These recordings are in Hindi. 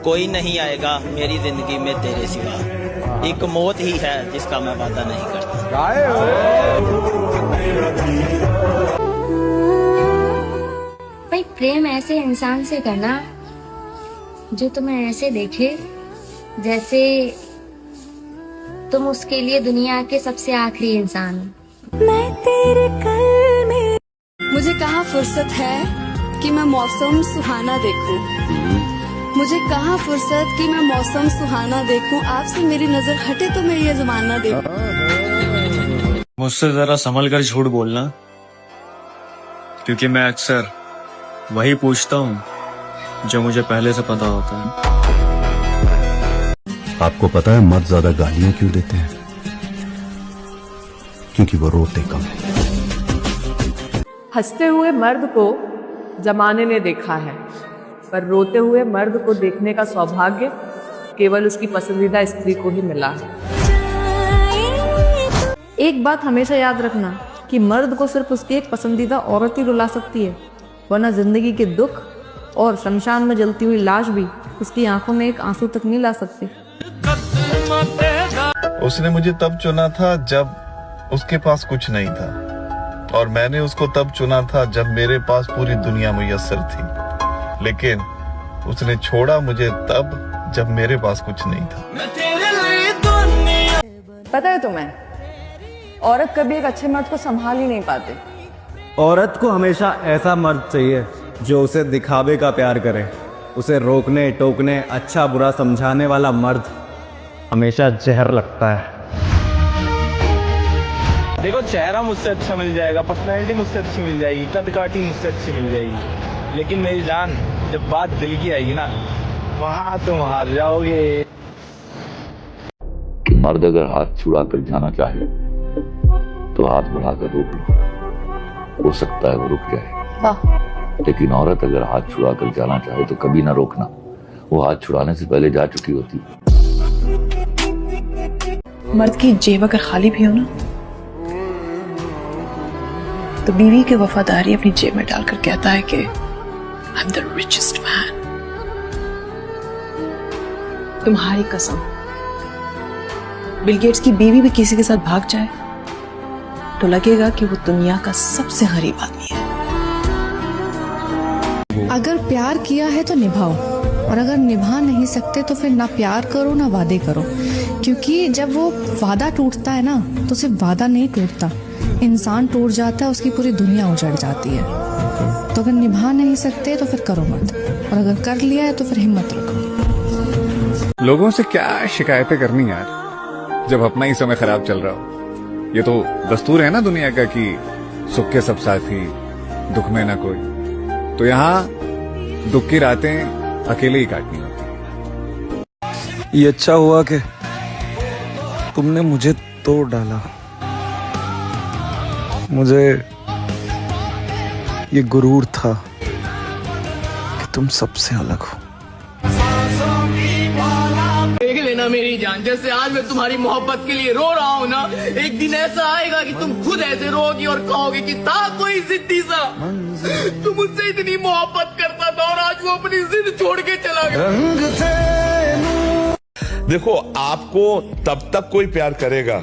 कोई नहीं आएगा मेरी जिंदगी में तेरे सिवा, एक मौत ही है जिसका मैं वादा नहीं करता। भाई प्रेम ऐसे इंसान से करना जो तुम्हें ऐसे देखे जैसे तुम उसके लिए दुनिया के सबसे आखिरी इंसान हो। मैं तेरे कल में मुझे कहाँ फुर्सत है कि मैं मौसम सुहाना देखूं। मुझे कहाँ फुर्सत कि मैं मौसम सुहाना देखूं। आपसे मेरी नजर हटे तो मैं ये जमाना देखूं। मुझसे जरा संभल कर झूठ बोलना, क्योंकि मैं अक्सर वही पूछता हूँ जो मुझे पहले से पता होता है। आपको पता है मर्द ज्यादा गालियां क्यों देते हैं? क्योंकि वो रोते कम है। हंसते हुए मर्द को जमाने ने देखा है, पर रोते हुए मर्द को देखने का सौभाग्य केवल उसकी पसंदीदा स्त्री को ही मिला है। एक बात हमेशा याद रखना कि मर्द को सिर्फ उसकी एक पसंदीदा औरत ही रुला सकती है, वरना जिंदगी के दुख और शमशान में जलती हुई लाश भी उसकी आंखों में एक आंसू तक नहीं ला सकती। उसने मुझे तब चुना था जब उसके पास कुछ नहीं था, और मैंने उसको तब चुना था जब मेरे पास पूरी दुनिया मुयस्सर थी। लेकिन उसने छोड़ा मुझे तब जब मेरे पास कुछ नहीं था। पता है तुम्हें, औरत कभी एक अच्छे मर्द को संभाल ही नहीं पाती। औरत को हमेशा ऐसा मर्द चाहिए जो उसे दिखावे का प्यार करे, उसे रोकने टोकने अच्छा बुरा समझाने वाला मर्द हमेशा जहर लगता है। देखो, चेहरा मुझसे अच्छा मिल जाएगा, पर्सनैलिटी मुझसे अच्छी मिल जाएगी, कद-काठी मुझसे अच्छी मिल जाएगी, लेकिन मेरी जान जब बात दिल की आएगी ना, वहां तुम हार जाओगे। कि मर्द अगर हाथ छुड़ा कर जाना चाहे तो हाथ बढ़ाकर रोक लो, हो सकता है वो रुक जाए। लेकिन औरत अगर हाथ छुड़ा कर जाना चाहे तो कभी ना रोकना, वो हाथ छुड़ाने से पहले जा चुकी होती है। मर्द की जेब अगर खाली भी हो ना, तो बीवी की वफादारी अपनी जेब में डालकर कहता है कि I am the richest man. तुम्हारी कसम, बिल गेट्स की बीवी भी किसी के साथ भाग जाए तो लगेगा कि वो दुनिया का सबसे गरीब आदमी है। अगर प्यार किया है तो निभाओ, और अगर निभा नहीं सकते तो फिर ना प्यार करो ना वादे करो, क्योंकि जब वो वादा टूटता है ना तो सिर्फ वादा नहीं टूटता, इंसान टूट जाता है, उसकी पूरी दुनिया उजड़ जाती है। तो अगर निभा नहीं सकते तो फिर करो मत, और अगर कर लिया है तो फिर हिम्मत रखो। लोगों से क्या शिकायतें करनी यार, जब अपना ही समय खराब चल रहा हो। ये तो दस्तूर है ना दुनिया का कि सुख के सब साथी, दुख में ना कोई। तो यहाँ दुख की रातें अकेले ही काटनी होती है। ये अच्छा हुआ कि तुमने मुझे तोड़ डाला। मुझे ये गुरूर था कि तुम सबसे अलग हो। देख लेना मेरी जान, जैसे आज मैं तुम्हारी मोहब्बत के लिए रो रहा हूँ ना, एक दिन ऐसा आएगा कि तुम खुद ऐसे रोगी और कहोगे कि था कोई जिद्दी सा, तुम मुझसे इतनी मोहब्बत करता था और आज वो अपनी जिद छोड़ के चला गया। देखो, आपको तब तक कोई प्यार करेगा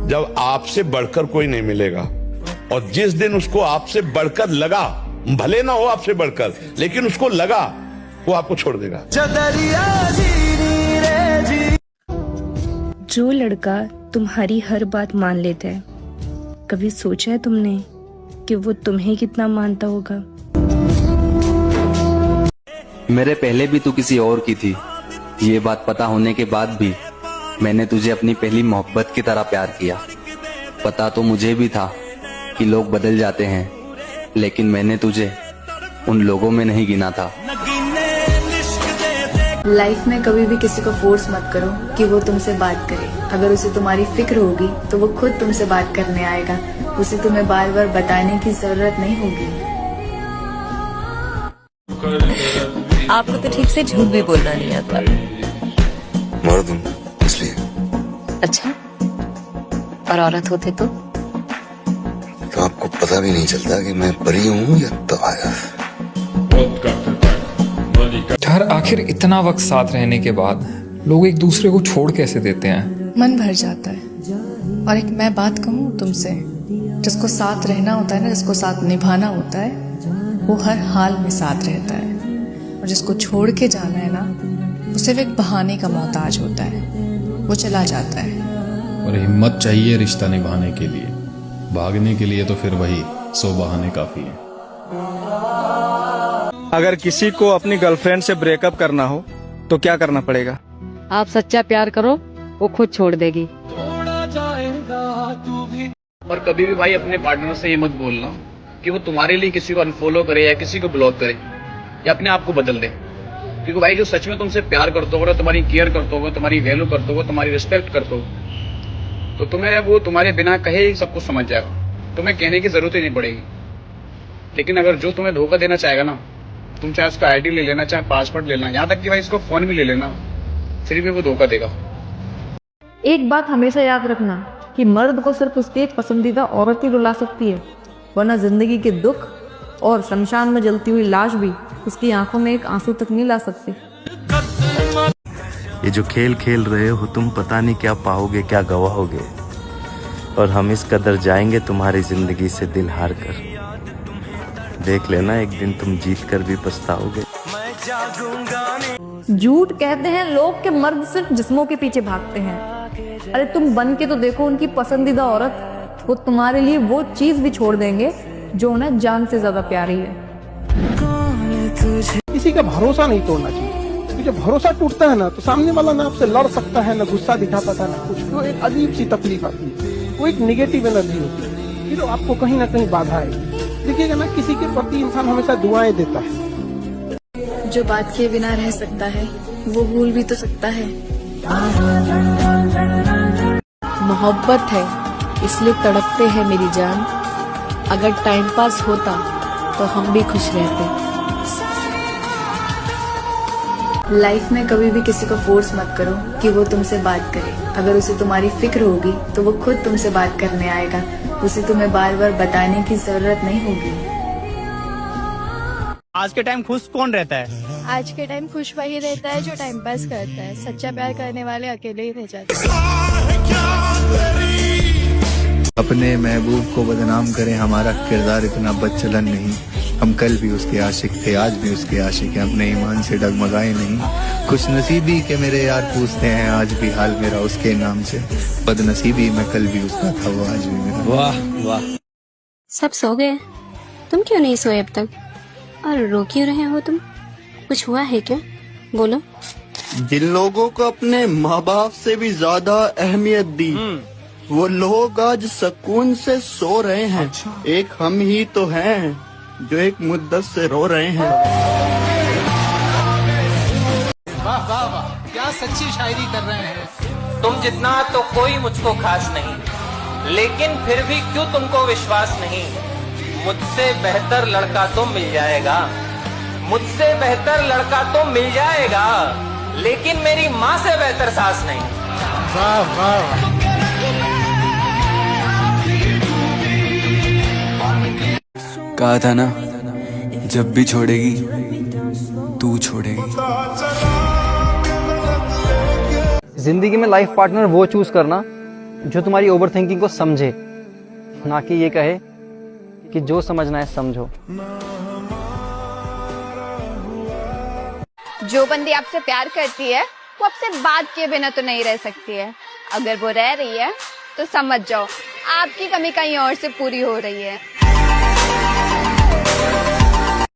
जब आपसे बढ़कर कोई नहीं मिलेगा, और जिस दिन उसको आपसे बढ़कर लगा, भले ना हो आपसे बढ़कर, लेकिन उसको लगा, वो आपको छोड़ देगा। जो लड़का तुम्हारी हर बात मान लेता है, कभी सोचा है तुमने कि वो तुम्हें कितना मानता होगा? मेरे पहले भी तू किसी और की थी, ये बात पता होने के बाद भी मैंने तुझे अपनी पहली मोहब्बत की तरह प्यार किया। पता तो मुझे भी था कि लोग बदल जाते हैं, लेकिन मैंने तुझे उन लोगों में नहीं गिना था। लाइफ में कभी भी किसी को फोर्स मत करो कि वो तुमसे बात करे। अगर उसे तुम्हारी फिक्र होगी तो वो खुद तुमसे बात करने आएगा, उसे तुम्हें बार बार बताने की जरूरत नहीं होगी। आपको तो ठीक से झूठ भी बोलना नहीं आता। मर्द हूं इसलिए। अच्छा, और औरत होते तो आपको पता भी नहीं चलता कि मैं परी हूं या तवायफ। यार आखिर इतना वक्त साथ रहने के बाद लोग एक दूसरे को छोड़ कैसे देते हैं? मन भर जाता है। और एक मैं बात कहूँ तुमसे, जिसको साथ रहना होता है ना, जिसको साथ निभाना होता है, वो हर हाल में साथ रहता है। और जिसको छोड़ के जाना है ना, वो सिर्फ एक बहाने का मोहताज होता है, वो चला जाता है। और हिम्मत चाहिए रिश्ता निभाने के लिए, भागने के लिए तो फिर वही 100 बहाने काफी है। अगर किसी को अपनी गर्लफ्रेंड से ब्रेकअप करना हो तो क्या करना पड़ेगा? आप सच्चा प्यार करो, वो खुद छोड़ देगी। और कभी भी भाई अपने पार्टनर से ये मत बोलना कि वो तुम्हारे लिए किसी को अनफॉलो करे या किसी को ब्लॉक करे या अपने आप को बदल दे। क्योंकि भाई जो सच में तुमसे प्यार करते होगा, तुम्हारी केयर करते होगा, तुम्हारी वैल्यू करते होगा, तुम्हारी रिस्पेक्ट करते हो, तो तुम्हें वो तुम्हारे बिना कहे ही सब कुछ समझ जाएगा। तुम्हें कहने की जरूरत ही नहीं पड़ेगी। लेकिन अगर जो तुम्हें धोखा देना चाहेगा ना, तुम चाहे उसका आईडी ले लेना, चाहे पासवर्ड ले लेना, यहाँ तक कि भाई इसको फोन भी ले लेना, फिर भी वो धोखा देगा। एक बात हमेशा याद रखना कि मर्द को सिर्फ उसकी एक पसंदीदा औरत ही रुला सकती है, वरना जिंदगी के दुख और शमशान में जलती हुई लाश भी उसकी आंखों में एक आंसू तक नहीं ला सकती। ये जो खेल खेल रहे हो तुम, पता नहीं क्या पाओगे क्या गवाओगे, और हम इस कदर जाएंगे तुम्हारी जिंदगी से दिल हार कर। देख लेना एक दिन तुम जीत कर भी पछताओगे। झूठ कहते हैं लोग के मर्द सिर्फ जिस्मों के पीछे भागते हैं। अरे तुम बन के तो देखो उनकी पसंदीदा औरत, वो तुम्हारे लिए वो चीज भी छोड़ देंगे जो उन्हें जान से ज्यादा प्यारी है। किसी का भरोसा नहीं तोड़ना चाहिए, क्योंकि जब भरोसा टूटता है ना, तो सामने वाला ना आपसे लड़ सकता है, ना गुस्सा दिखा पाता है, ना कुछ। वो एक अजीब सी तकलीफ आती है, वो एक निगेटिव एनर्जी होती है, फिर आपको कहीं ना कहीं बाधा आएगी। देखिएगा ना, किसी के प्रति इंसान हमेशा दुआएं देता है। जो बात किए बिना रह सकता है, वो भूल भी तो सकता है। मोहब्बत है इसलिए तड़पते हैं मेरी जान, अगर टाइम पास होता तो हम भी खुश रहते। लाइफ में कभी भी किसी को फोर्स मत करो कि वो तुमसे बात करे। अगर उसे तुम्हारी फिक्र होगी तो वो खुद तुमसे बात करने आएगा, उसे तुम्हें बार बार बताने की जरूरत नहीं होगी। आज के टाइम खुश कौन रहता है? आज के टाइम खुश वही रहता है जो टाइम पास करता है। सच्चा प्यार करने वाले अकेले ही रह जाते हैं। अपने महबूब को बदनाम करें, हमारा किरदार इतना बदचलन नहीं। हम कल भी उसके आशिक थे, आज भी उसके आशिक हैं, अपने ईमान से डगमगाए नहीं। खुश नसीबी के मेरे यार पूछते हैं, आज भी हाल मेरा उसके नाम से। बदनसीबी मैं कल भी उसका था, वो आज भी मेरा। वाह वाह। सब सो गए, तुम क्यों नहीं सोए अब तक? और रो क्यों रहे हो तुम? कुछ हुआ है क्या? बोलो। जिन लोगों को अपने माँ बाप से भी ज्यादा अहमियत दी, वो लोग आज सुकून से सो रहे हैं। एक हम ही तो हैं जो एक मुद्दत से रो रहे हैं। वाह वाह वाह, क्या सच्ची शायरी कर रहे हैं। तुम जितना तो कोई मुझको खास नहीं, लेकिन फिर भी क्यों तुमको विश्वास नहीं? मुझसे बेहतर लड़का तो मिल जाएगा, मुझसे बेहतर लड़का तो मिल जाएगा, लेकिन मेरी माँ से बेहतर सास नहीं। वाह वाह। कहा था ना, जब भी छोड़ेगी तू छोड़ेगी। जिंदगी में लाइफ पार्टनर वो चूज करना जो तुम्हारी ओवर थिंकिंग को समझे, ना कि ये कहे कि जो समझना है समझो। जो बंदी आपसे प्यार करती है वो आपसे बात किए बिना तो नहीं रह सकती है। अगर वो रह रही है तो समझ जाओ आपकी कमी कहीं और से पूरी हो रही है।